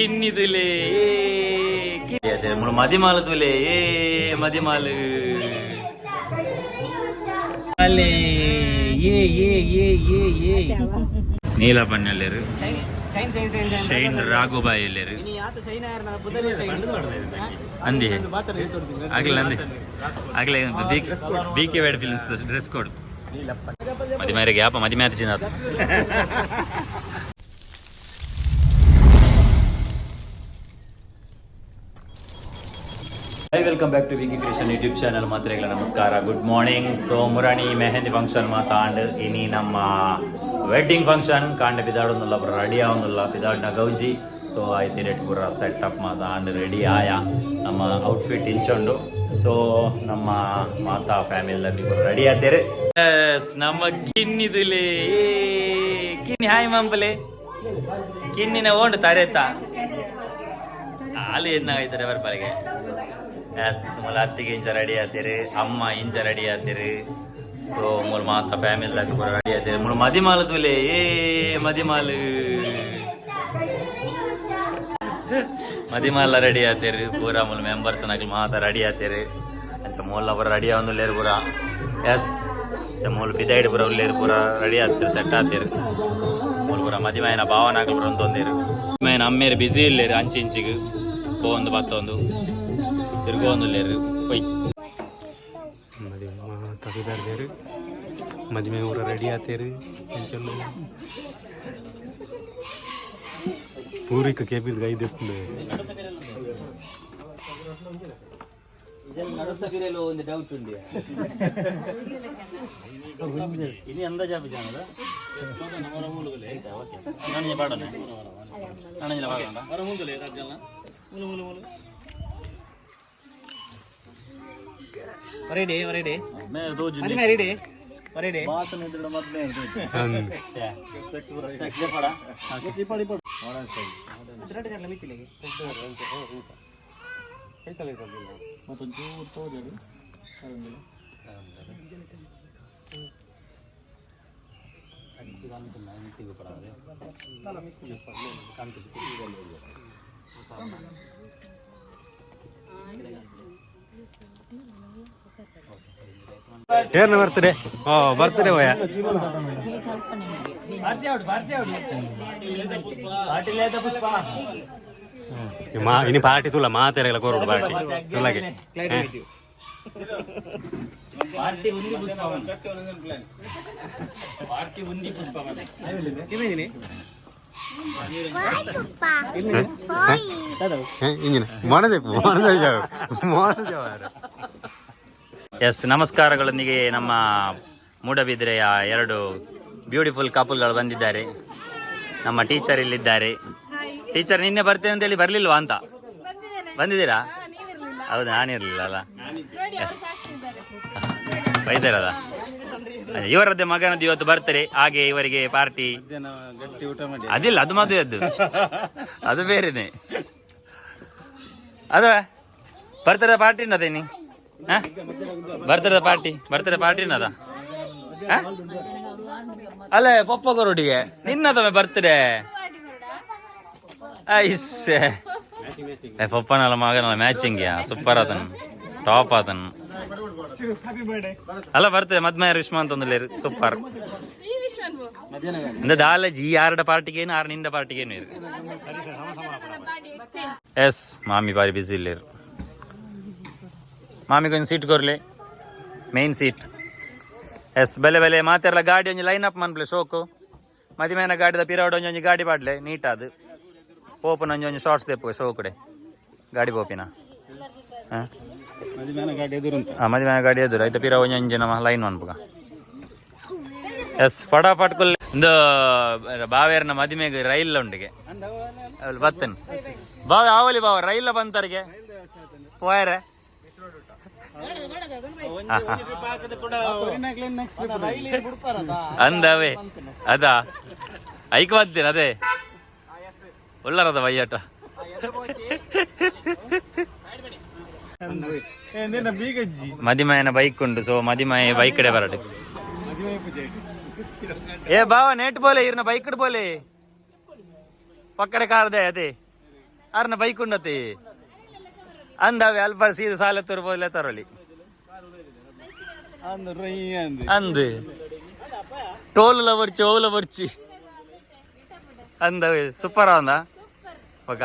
കിന്നിതുലേ മതിമാല് തുലേ മതിമാല് ನೀಲಪ್ಪಣ್ಣಲ್ಲರು shine ರಾಘುಬಾಯಿ ಎಲ್ಲರು ಅಂದಿ ಆಗ್ಲೇ BK Wade Films dress code ಮದಿಮೇರೆಗೆ ಯಾಪ ಮದಿಮೇತ ಚಿನ್ನ Hi, welcome back to Vicky Creation YouTube channel. ಮಾತ್ರೆಗಳ ನಮಸ್ಕಾರ, ಗುಡ್ ಮಾರ್ನಿಂಗ್. ಸೊ ಮುರಾಣಿ ಮೆಹಂದಿ ಫಂಕ್ಷನ್ ಮಾತಾಂಡ್ ಇನಿ ನಮ್ಮ ವೆಡ್ಡಿಂಗ್ ಫಂಕ್ಷನ್ ಕಾಂಡೆ ಬಿದಾಡೋದಿಲ್ಲ ಬರ ರೆಡಿ ಆಗೋದಿಲ್ಲ ಬಿದಾಡಿನ ಗೌಜಿ. ಸೊ ಆಯ್ತು ರೇಟ್ ಪೂರ ಸೆಟಪ್ ಮಾತಾಂಡ್ ರೆಡಿ ಆಯ ನಮ್ಮ ಔಟ್ಫಿಟ್ ಇಂಚೊಂಡು. ಸೊ ನಮ್ಮ ಮಾತಾ ಫ್ಯಾಮಿಲಿ ಪೂರ ರೆಡಿ ಆದ್ದೇರೆ. ನಮ್ಮ ಕಿನ್ನಿದುಲೇ ಕಿನ್ನಿ ಹಾಯ್ ಮಂಪಲೆ ಕಿನ್ನಿನ ಓಂಡು ತರೇತ ಅಲ್ಲಿ ಏನಾಗೈತಾರೆ ಅವರ ಪಾಲಿಗೆ. ಎಸ್ ಮೂಲ ಅತ್ತಿಗೆ ಇಂಚ ರೆಡಿ ಆತೀರಿ, ಅಮ್ಮ ಇಂಚ ರೆಡಿ ಆತೀರಿ. ಸೊ ಮೂಲ ಮಾತ ಫ್ಯಾಮಿಲಿದಾಗ ಪೂರ ರೆಡಿ ಆತೀರಿ. ಮೂಲ ಮದಿಮಾಲು ತುಲೆ ಮದಿಮಾಲು ಮದಿಮಾಲ ರೆಡಿ ಆತೀರಿ ಪೂರ. ಮೂಲ ಮೆಂಬರ್ಸ್ ನಾಗ್ಲಿ ಮಾತ ರೆಡಿ ಆತೀರಿ ಅಂಚ ಮೂಲ ಪೂರ ರೆಡಿ ಆಗೋದಿಲ್ಲೇರು ಪೂರ. ಎಸ್ ಮೂಲ ಬಿದೈಡ್ ಪೂರ ಉಲ್ಲೇರು ಪೂರ ರೆಡಿ ಆತೀರಿ, ಸೆಟ್ ಆತೀರಿ. ಮೂಲ ಪೂರ ಮದಿಮಾಯನ ಭಾವನಾಗ್ಲಿ ಪೂರ ಅಂತಂದಿರು. ಮದಿಮಾಯನ ಅಮ್ಮೇರು ಬಿಸಿ ಇಲ್ಲೇರು ಅಂಚಿ ಇಂಚಿಗೆ ಒಂದು ಬತ್ತೊಂದು ತಿರ್ಗೋಂದುಲ್ಲೇರು ಹೊಯ್ ಮದುವೆ ತಗಿದಾರ್ದೇರು. ಮದುವೆ ಊರ ರೆಡಿ ಆತೇರು ಎಂಚಲ್ಲು ಪೂರಿಕ ಕೇಬಿಲ್ ಗೈದೆ ಒಂದು ಡೌಟ್ ಉಂಡಿ ಇನಿ ಅಂದಾಜಾಬಿ ಜಾನದ ನನಗೆ ಪಾಡೋಣ ನನಗೆ ಪಾಡೋಣ Ready. मैं दो जुने मैं ready. बात नहीं तो मत मैं दे पड़ा ये पड़ी और स्टाइल कर ले मिलेगी कैसा ले कर दिया मत जो तो जरूर करेंगे अच्छी काम तो नहीं ठीक पड़ा है चलो मिल काम तो ठीक है ಏರ್ನ ಬರ್ತಡೆ ಬರ್ತಡೆ ಹೋಯ ಇನಿ ಪಾರ್ಟಿ ತುಲ ಮಾತೆರಲ್ಲ ಕೋರುಡು ಪಾರ್ಟಿ ತುಲಗೆ ಪಾರ್ಟಿ ಉಂದಿ ಪುಷ್ಪ ಪಾರ್ಟಿ ಉಂದಿ ಪುಷ್ಪ ಎಸ್ ನಮಸ್ಕಾರಗಳೊಂದಿಗೆ ನಮ್ಮ ಮೂಡಬಿದ್ರೆಯ ಎರಡು ಬ್ಯೂಟಿಫುಲ್ ಕಪಲ್ಗಳು ಬಂದಿದ್ದಾರೆ. ನಮ್ಮ ಟೀಚರ್ ಇಲ್ಲಿದ್ದಾರೆ. ಟೀಚರ್ ನಿನ್ನೆ ಬರ್ತೇನೆ ಅಂತೇಳಿ ಬರಲಿಲ್ವಾ ಅಂತ ಬಂದಿದ್ದೀರಾ? ಹೌದು, ನಾನಿರಲಿಲ್ಲ ಅಲ್ಲ. ಎಸ್ ಬೈತಾರಲ್ಲ. ಇವರದ್ದೇ ಮಗನದ್ದು ಇವತ್ತು ಬರ್ತಾರೆ, ಹಾಗೆ ಇವರಿಗೆ ಪಾರ್ಟಿ ಅದಿಲ್ಲ, ಅದು ಮದುವೆಯದ್ದು, ಅದು ಬೇರೆನೆ. ಅದ ಬರ್ತಾರೆ ಪಾರ್ಟಿ ಅನ್ನದೇನಿ ಬರ್ತಡೆ ಪಾರ್ಟಿ ಅನ್ನದ ಅಲ್ಲೇ ಪಪ್ಪ ಕೊರೊಟ್ಟಿಗೆ ನಿನ್ನದೊಮ್ಮೆ ಬರ್ತಡೆ ಐಸೆ ಪಪ್ಪನಲ್ಲ ಮಗನಲ್ಲ ಮ್ಯಾಚಿಂಗ್ ಸೂಪರ್ ಆತನ್ ಟಾಪ್ ಆತನ್ ಅಲ್ಲ ಬರ್ತದೆ ಮದ್ಮಯ ವಿಶ್ವ ಅಂತಂದ್ರೆ ಸೂಪರ್ ದಾಲಜಿ ಈ ಆರಡ ಪಾರ್ಟಿಗೇನು ಆರು ನಿಂದ ಪಾರ್ಟಿಗೇನು ಇರು. ಎಸ್ ಮಾಮಿ ಬಾರಿ ಬಿಸಿ ಇಲ್ಲೇರು. ಮಾಮಿ ಕೊಂಚ ಸೀಟ್ ಕೊರ್ಲೆ ಮೇನ್ ಸೀಟ್. ಎಸ್ ಬೆಲೆ ಮಾತೆಲ್ಲ ಗಾಡಿ ಒಂಜಿ ಲೈನ್ ಅಪ್ ಮನ್ಪ್ಲೆ ಶೋಕು ಮದಿಮೇನ ಗಾಡಿದ ಪಿರಾವಡ್ ಒಂಜಿ ಗಾಡಿ ಪಾಡ್ಲೆ ನೀಟ್ ಅದು ಪೋಪನ ಒಂಜಿ ಶಾರ್ಟ್ಸ್ ತೆಪ್ಪು ಶೋ ಕಡೆ ಗಾಡಿ ಪೋಪಿನ ಮದಿಮೇನ ಗಾಡಿ ಎದುರು ಆಯ್ತು ಪಿರಾ ಒಂಜಿ ನಮ್ಮ ಲೈನ್ ಮನ್ಪುಗ. ಎಸ್ ಫಟಾಫಟ್ ಕೊಲ್ಲೆ ಒಂದು ಬಾವೇರ್ನ ಮದಿಮೆಗೆ ರೈಲ್ ಉಂಡಿಗೆ ಬತ್ತನ್ ಬಾವೆ ಆವಲಿ ಬಾವ ರೈಲ ಬಂತರಿಗೆ ಪೋಯರೆ ಅಂದವೇ ಅದಾ ಐಕ್ ಬರ್ತೀರ ಅದೇ ಉಳ್ಳರದ ವಯ್ಯಾಟ ಮದಿಮಯನ ಬೈಕ್ ಉಂಟು. ಸೊ ಮದಿಮಯ ಬೈಕ್ ಕಡೆ ಬರಡು ಏ ಬಾವ ನೆಟ್ ಬೋಲೆ ಇರ್ನ ಬೈಕ್ ಬೋಲೆ ಪಕ್ಕಡೆ ಕಾರ್ದೆ ಅದೇ ಅರ್ನ ಬೈಕ್ ಉಂಡತಿ ಅಂದವೆ ಅಲ್ಪ ಸೀದ ಸಾಲ ತೋರ್ಬೋದಿಲ್ಲ ತರಲಿ ಅಂದು ಟೋಲ್ ಬರ್ಚಿ ಓಲ ಬರ್ಚಿ ಅಂದವೆ ಸೂಪರ್ ಅಂದ ಪಕ್ಕ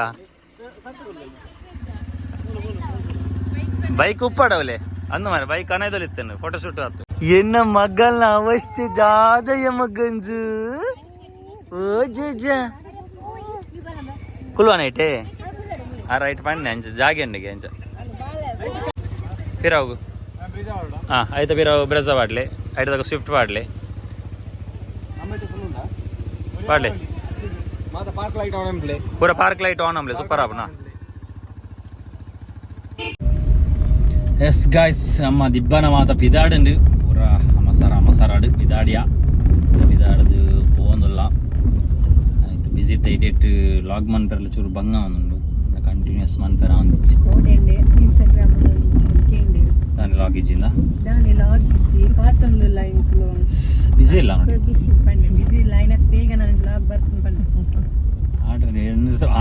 ಬೈಕ್ ಉಪ್ಪಾಡವಲೆ ಅಂದ ಮಾರ ಬೈಕ್ ಅನೇದಲ್ಲಿತ್ತೇನೆ ಫೋಟೋ ಶೂಟ್ ಆಯ್ತು ಎನ್ನ ಮಗಲ್ನ ಅವಸ್ಥೆ ಜಾದಯ ಮಗಂಜು ಓ ಜಜ ಕುಲ್ವಾನೈಟೆ ಆ ರೈಟ್ ಪಣ್ಣೆ ಅಂಚ ಜಾಗೆ ಅಂಡಿಗೆ ಅಂಚ ಫಿರಾವು ಆಯ್ತಾ ಫಿರಾವು ಬ್ರೆಜ ಪಾಡ್ಲೆ ಆಯ್ತಾಗ ಸ್ವಿಫ್ಟ್ ಪಾಡ್ಲೆ ಪಾಡ್ಲೆ ಪೂರ ಪಾರ್ಕ್ ಲೈಟ್ ಆನ್ ಆಮ್ಲೆ ಸೂಪರ್ ಆಪ್ನಾ ಎಸ್ ಗಾಯ್ಸ್ ನಮ್ಮ ದಿಬ್ಬನ ಮಾತ ಪಿದಾಡುಂಡು ಪೂರ ಮಸಾರಾಡು ಪಿದಾಡಿಯ ಪಿದಾಡದು ಪೋಂದುಲ್ಲ ಆಯ್ತು ಬಿಸಿ ಟೈಟ್ ಲಾಗ್ ಮನ್ಪೆರ್ಲ ಚೂರು ಬಂಗ ಅವನುಂಡು ಕಂಟಿನ್ಯೂಸ್ ಮನ್ಪೆರ ಅಂದಿಚ್ಚಿ దాని లాగ్ ఇచ్చిందా బిజీ ಇಲ್ಲ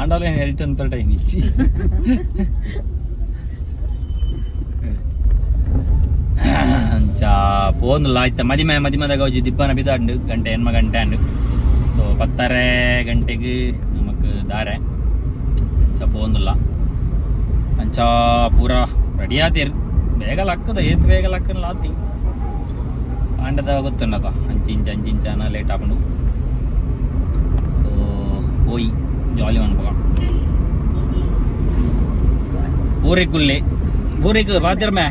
ఆడాలి ఎడిట్ అంత టైం ఇచ్చి పోందుಲ್ಲ ಆಯ್ತಾ ಮದಿಮೆದಾಗ ಹೋಗಿ ದಿಬ್ಬನ ಬಿದ್ದಾಂಡು ಗಂಟೆ ಹೆಣ್ಮ ಗಂಟೆ ಅಂಡು ಸೊ 10:30 ಗಂಟೆಗೆ ನಮಕ್ ದಾರೆ ಅಂಚ పోಂదుಲ್ಲ ಅಂಚ ಪೂರ ರೆಡಿ ಆದಿರ್ ಬೇಗ ಲಕ್ಕದ ಏತ್ ಬೇಗ ಲಕ್ಕನ ಲಾತಿ ಆಂಡದ ಗೊತ್ತುನ್ನದ ಅಂಚಿಂಚಾನ ಲೇಟ್ ಹಾಕೊಂಡು ಸೊ ಹೋಯ್ ಜಾಲಿ ಅನ್ಪೋಗ ಊರಿಕುಲ್ಲೆ ಊರಿಕು ಬಾತಿರ್ಮೆ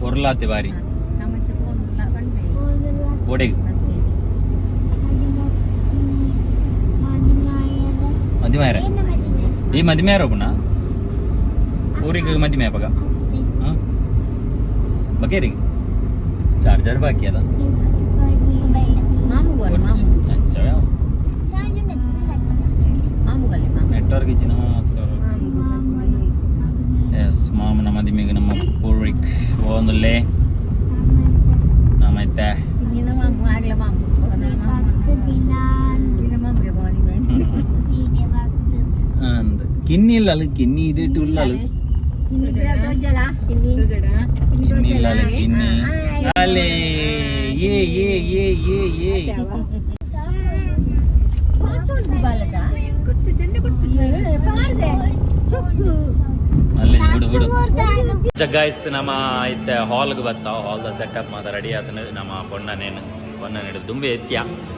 ಹೊರಲಾತಿ ಬಾರಿ ಓಡೆಗೆ ಮದಿಮಾರ ಈ ಮದಿಮಾರ ಪುಣ ಊರಿಗೆ ಮದಿಮೆ ಬಗ ಬಗೇರಿಗೆ ಚಾರ್ಜರ್ ಬಾಕಿ ಅದ ನೆಟ್ವರ್ಕ್ ಇಚ್ಚಿನ ಎಸ್ ಮಾಮನ ಮದಿಮೆಗೆ ನಮ್ಮ ಪೂರ್ವಿಕ್ ಹೋಂದುಲ್ಲೇ ನಮ್ಮೈತೆ ಅಂದ್ ಕಿನ್ನಿ ಇಲ್ಲ ಅಲ್ಲ ಕಿನ್ನಿ ಇದಿಟ್ಟು ಇಲ್ಲ ಅಲ್ಲ ಕಿನ್ನಿ ಇಲ್ಲ ಅಲ್ಲ ಕಿನ್ನಿ ಅಲ್ಲೇ ಏ ಅಲ್ಲಿ ಬಿಡು ಗೈಸ್ ನಮ್ಮ ಐತೆ ಹಾಲ್ಗೆ ಬರ್ತಾವ ಹಾಲ್ದ ಸೆಟಪ್ ಮಾತ್ರ ರೆಡಿ ಆತನ ನಮ್ಮ ಪೊಣ್ಣನೇನು ದುಂಬಿ ಎತ್ಯ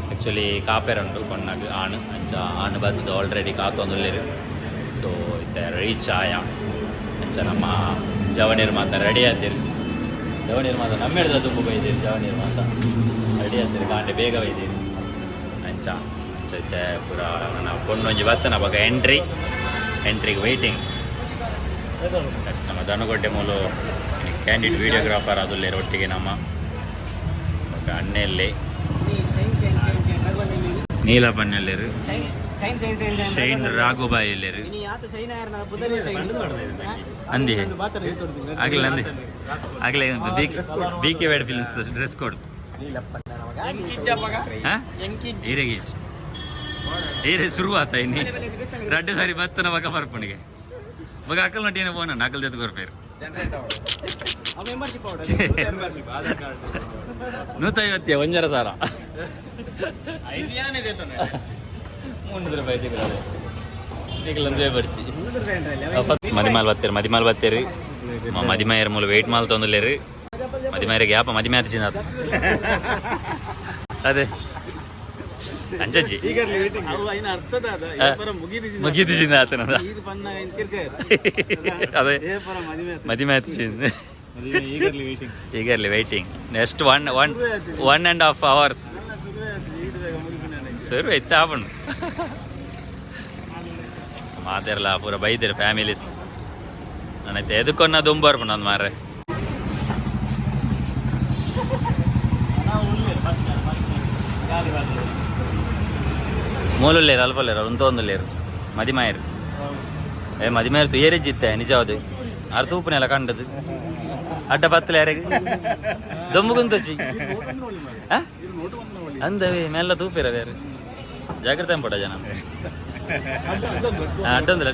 ಆ್ಯಕ್ಚುಲಿ ಕಾಪೇರ್ ಉಂಟು ಪೊಣ್ಣಾಗ ಆಣು ಅಂಚ ಆಣು ಬರ್ತದೆ ಆಲ್ರೆಡಿ ಕಾಕೊಂದುಲ್ಲೇರು ಸೊ ಇತ್ತೆ ರೀಚ್ ಆಯ ಅಂಚ ನಮ್ಮ ಜವನೀರು ಮಾತ ರೆಡಿ ಆದಿರಿ ಜವನೀರು ಮಾತ ನಮ್ಮ ಹಿಡಿದ ತುಂಬ ಬೈದಿರಿ ಜವನೀರು ಮಾತ ರೆಡಿ ಆದಿರಿ ಕಾಂಡೆ ಬೇಗ ಬೈದಿರಿ ಅಂಚ ಐತೆ ಪೂರ ನನ್ನ ಪೊಣ್ಣೊಂಜಿ ಬರ್ತನ ಬಗ ಎಂಟ್ರಿಗೆ ವೆಯ್ಟಿಂಗ್ ನಮ್ಮ ದನಗೊಡ್ಡೆ ಮೂಲು ಕ್ಯಾಂಡಿಡ್ ವಿಡಿಯೋಗ್ರಾಫರ್ ಅದುಲ್ಲೇರು ಒಟ್ಟಿಗೆ ನಮ್ಮ ಅಣ್ಣೆಯಲ್ಲಿ ನೀಲಪಣ್ಣೆಲ್ಲೇರು ಶೈನ್ ರಾಘುಬಾಯಿ ಎಲ್ಲೇರು ಅಂದಿ ಆಗ್ಲೇ B K Wade films dress code ಈರೆ ಶುರುವಾತ ಇನ್ನಿ 2 ಸಾರಿ ಬತ್ತನ ಮಗ ಬರ್ಪಣಿಗೆ ಮಗ ಅಕ್ಕಲ್ ನಟಿನ ಫೋನ್ ಅಕ್ಕಲ್ ಜೊತೆ ಕೊರ್ಪೇರು 150 ಒಂಜರ ಸಾರ 300 ರೂಪಾಯಿ ಬರ್ಚಿ ಮದಿಮಾಲ್ ಬತ್ತೇರಿ ಮದಿಮಾಯರ ಮೂಲ ವೆಯ್ಟ್ ಮಾಲ್ ತೊಂದಲೇರಿ ಮದಿಮಾಯರಿಗೆ ಯಾಪ ಮದಿಮೆ ಹಚ್ಚಿನ ಅದೇ ಅಂಚಜ್ಜಿ ಮುಗಿದಿಸಿಂದ ಆತನದ ಅದೇ ಮದಿಮೆ ಹಚ್ಚಿಂದ ಈಗರ್ಲಿ ವೆಯ್ಟಿಂಗ್ ನೆಕ್ಸ್ಟ್ 1.5 hours ಸರಿ ಇತ್ತ ಆಪಣ್ ಮಾತೆರ್ಲ ಪೂರ ಬೈದಿರಿ ಫ್ಯಾಮಿಲೀಸ್ ನನ್ನೈತೆ ಎದಕ್ಕೊನ್ನ ದುಂಬರ್ಪು ನಂದು ಮಾರ್ರೆ ಮೂಲಲ್ಲೇರು ಅಲ್ಪಲ್ಲೇರು ಒಂದೊಂದುಲ್ಲೇರು ಮದಿಮಾಯರು ಮದಿಮಾಯರು ತುಯ್ಯರಿಜ್ಜಿತ್ತೆ ನಿಜವಾದು ಆರು ತೂಪನೆಲ್ಲ ಕಂಡದು ಅಡ್ಡ ಪತ್ತಲೆ ಯಾರಿಗೆ ದೊಂಬುಗುಂತಚ್ಚಿ ಅಂದವೇ ಮೆಲ್ಲ ತೂಪಿರ ಬೇರೆ ಜಾಗ್ರತೆ ಪಡ ಜನ ಅಡ್ಡೊಂದಿಲ್ಲ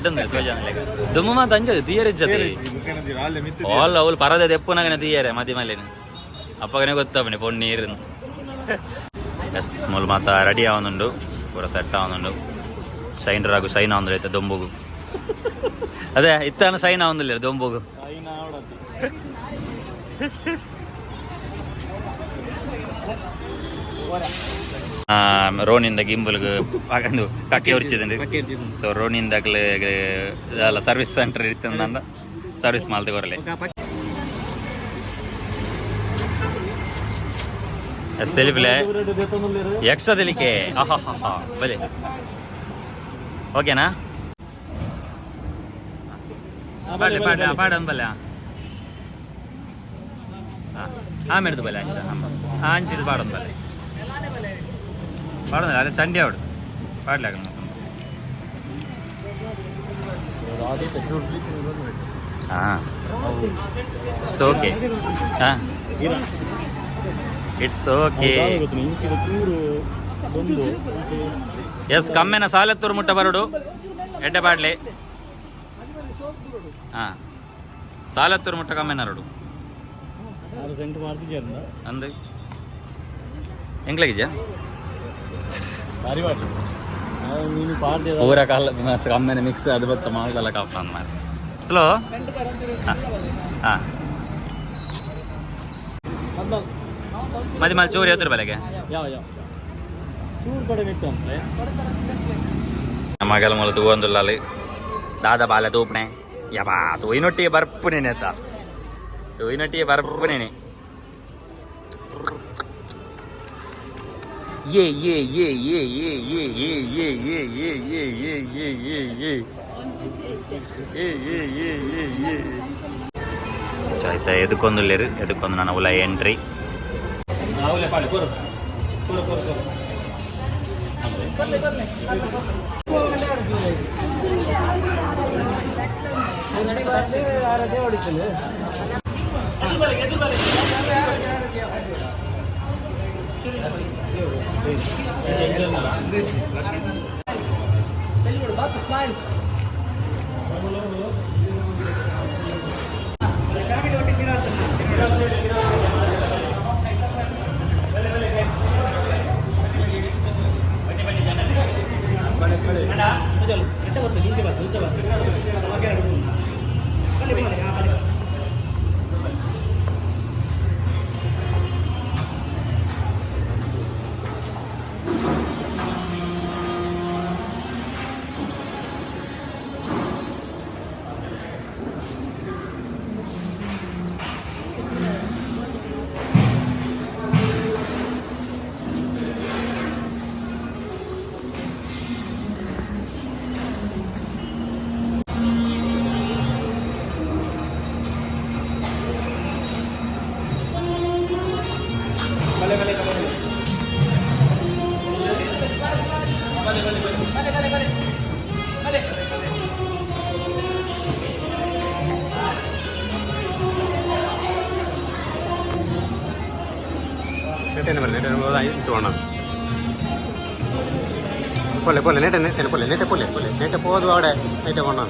ದುಮ್ಮ ಮಾತು ಅಂಜದು ತೀಯರ್ ಇಜ್ಜತಿ ಆಲ್ ಅವಳು ಪರದ ತೆಪ್ಪುನಾಗನೆ ತೀಯರೆ ಮದಿ ಮೇಲೆ ಅಪ್ಪಗನೆ ಗೊತ್ತವನಿ ಪೊನ್ನೀರು ಎಸ್ ಮೂಲ ಮಾತ ರೆಡಿ ಆವನುಂಡು ಪೂರ ಸೆಟ್ ಆವನುಂಡು ಶೈನ್ ರಾಗು ಶೈನ್ ಆವಂದ್ರೆ ದೊಂಬುಗು ಅದೇ ಇತ್ತಾನ ಶೈನ್ ಆವಂದಿಲ್ಲ ದೊಂಬುಗು ರೋನಿಂದ ಗಿಂಬಲ್ಗೆ ಹಾಕೊಂಡು ಕಕ್ಕೆ ಉರ್ಚಿದಂಡು ಸೊ ರೋನಿಂದ ಎಲ್ಲ ಸರ್ವಿಸ್ ಸೆಂಟರ್ ಇರ್ತಂದ ಸರ್ವಿಸ್ ಮಾಲ್ತೆ ಬರಲಿ ಎಸ್ ತಿಳಿಪಿಲೆ ಎಕ್ಸ್ಟ್ರಾ ತಿಳಿಕೆ ಆಹಾ ಬಲಿ ಓಕೆನಾ ಪಾಡ್ಲೆ ಪಾಡ ಅಂಬಲ್ಲ ಆಮೇಲೆ ಬಲೆ ಅಂಚಿದು ಪಾಡೊಂದು ಬಲೆ ಪಾಡೋದಿಲ್ಲ ಅದೇ ಚಂಡಿ ಅವಡು ಪಾಡ್ಲೆ ಹಾಂ ಇಟ್ಸ್ ಓಕೆ ಹಾಂ ಇಟ್ಸ್ ಓಕೆ ಎಸ್ ಕಮ್ಮೆನ ಸಾಲತ್ತೂರು ಮುಟ್ಟ ಬರೋಡು ಎಡ್ಡೆ ಪಾಡ್ಲೆ ಹಾಂ ಸಾಲತ್ತೂರು ಮುಟ್ಟ ಕಮ್ಮೆನ ರೋಡು ಅಂದು ಎಂಗ್ಲಾಗಿದ್ಯಾ ಪೂರ ಕಾಲ ಕಮ್ಮೆನ ಮಿಕ್ಸ್ ಅದು ಬತ್ತ ಮಾಲ್ದಲ್ಲ ಕಾಪ ಮಾರ ಸ್ಲೋ ಹಾಂ ಮದಿ ಚೂರು ಎತ್ತರ ಬೆಲೆಗೆ ಮಗಲ ಮೂಲ ತೂವೊಂದುಲ್ಲ ಅಲ್ಲಿ ದಾದ ಬಾಲೆ ತೂಪಣೆ ಯಬಾ ತೂಯಿನೊಟ್ಟಿಗೆ ಬರ್ಪುನೇನೆ ಆತ ತೂಯಿನೊಟ್ಟಿಗೆ ಬರ್ಪುನೇನೆ ಆಯ್ತಾ ಎದಕ್ಕೊಂದು ಎದಕ್ಕೊಂದು ನನ್ನ ಉಲ ಎಂಟ್ರಿ പോലെ നേട്ടെ പോതും അവിടെ നേട്ടെ പോണ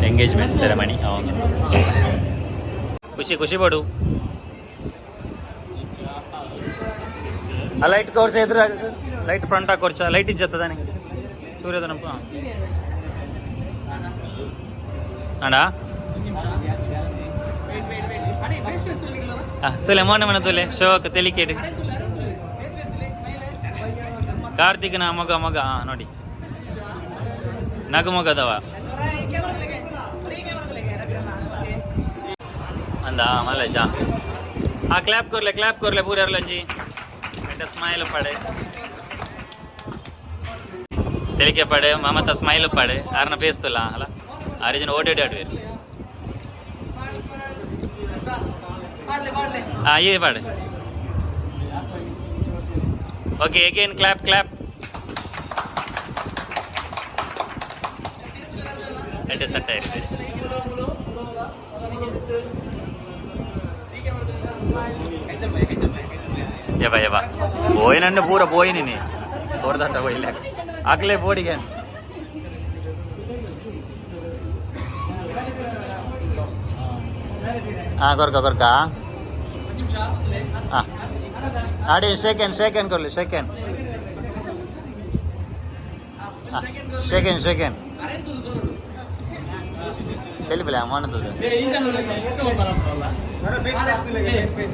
ಎಂಗೇಜ್ಮೆಂಟ್ ಸೆರೆಮನಿ అవును ಖುಷಿ ಪಡು ಆ ಲೈಟ್ ಕೋರ್ಸ್ ಎದುರು ಲೈಟ್ ಫ್ರಂಟ್ ಹಾಕೋರ್ಚ ಲೈಟ್ ಇಜ್ಜತ್ತದಾನೆ ಸೂರ್ಯೋದನಪ್ಪ ಅಣ್ಣ ತುಲೆ ಮೋನ ಮನ ತುಲೆ ಶೋಕ್ ತೆಲಿಕೇಟ್ ಕಾರ್ತಿಕ್ನ ಮಗ ನೋಡಿ ನಗು ಮಗದವ ಅಂದ ಮಲ್ಲಜ ಕ್ಲಾಪ್ ಕೊರ್ಲೆ ಪೂರರ್ಲಂಜಿ ಸ್ಮೈಲ್ ಪಡೆ ತೆಲಿಕೆ ಪಡೆ ಮಮತ ಸ್ಮೈಲ್ ಪಡೆ ಆರ್ನ ಪೇಸ್ತಲ್ಲ ಅಲ್ಲ ಆರಿಜಿನ ಓಡಾಡಿ ಆಡ್ವೇರು ये पाड़े ओके अगेन क्लैप एटे सट्टा ಏವಾ ಏವಾ പോയിനെ പൂര പോയിനി ഓർദാട്ട പോയില്ല ആക്കലേ പോടിക്കാൻ ಕೊರ್ಕ ಆಡಿ ಸೆಕೆಂಡ್ ಕೊರ್ಲಿ ಸೆಕೆಂಡ್ తెలిపిలే అమ్మానది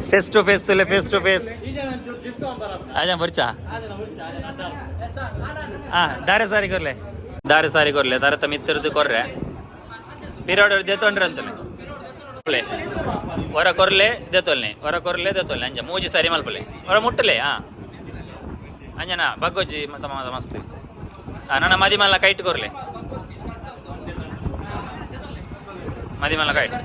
ఫేస్ టు ఫేస్ आजा बरचा दारे सारी करले दारे तम इतरದ್ದು ಕೊರ್ರೆ ಪಿರಿಯಡ್ ದೇತೊಂಡ್ರೆ ಅಂತಲೇ ಹೊರ ಕೊರ್ಲೆ ದೇತೊಲ್ನೆ ಅಂಜ ಮೂಜಿ ಸಾರಿ ಮಲ್ಪಲೆ ಹೊರ ಮುಟ್ಟಲೆ ಅಂಜನ ಬಗ್ಗೋಜಿ ಮಸ್ತ್ ನನ್ನ ಮದಿಮಲ್ಲ ಕೈಟ್ ಕೊರ್ಲೆ ಮದಿಮಲ್ಲ ಕೈಟ್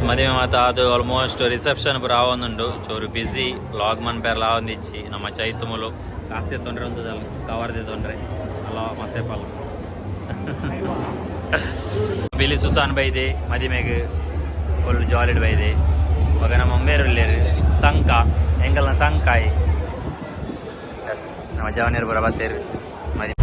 ಮದುವೆ ಮಾತಾದು ಆಲ್ಮೋಸ್ಟ್ ರಿಸೆಪ್ಷನ್ ಪೂರ ಆವೊಂದುಂಡು ಚೂರು ಬಿಸಿ ಲಾಗ್ ಮನ್ ಪೇರ್ಲ ಆವೊಂದಿಚ್ಚಿ ನಮ್ಮ ಚೈತುಮುಲು ಕಾಸ್ತಿ ತೊಂದ್ರೆ ಒಂದಲ್ಲ ಕವರ್ದೆ ತೊಂದ್ರೆ ಅಲ್ಲ ಮಸೆಪಲ್ಲ ಬಿಲಿ ಸುಸಾನ್ ಬೈದೆ ಮದಿಮೆಗೆ ಫುಲ್ ಜಾಲಿಡ್ ಬೈದೆ ಇವಾಗ ನಮ್ಮ ಅಮ್ಮೇರುಳ್ಳೇರು ಸಂಕ ಎಂಗಲ್ನ ಸಂಕಾಯಿ ಎಸ್ ನಮ್ಮ ಜವನಿಯರು ಬರ ಬತ್ತೇರು ಮದಿ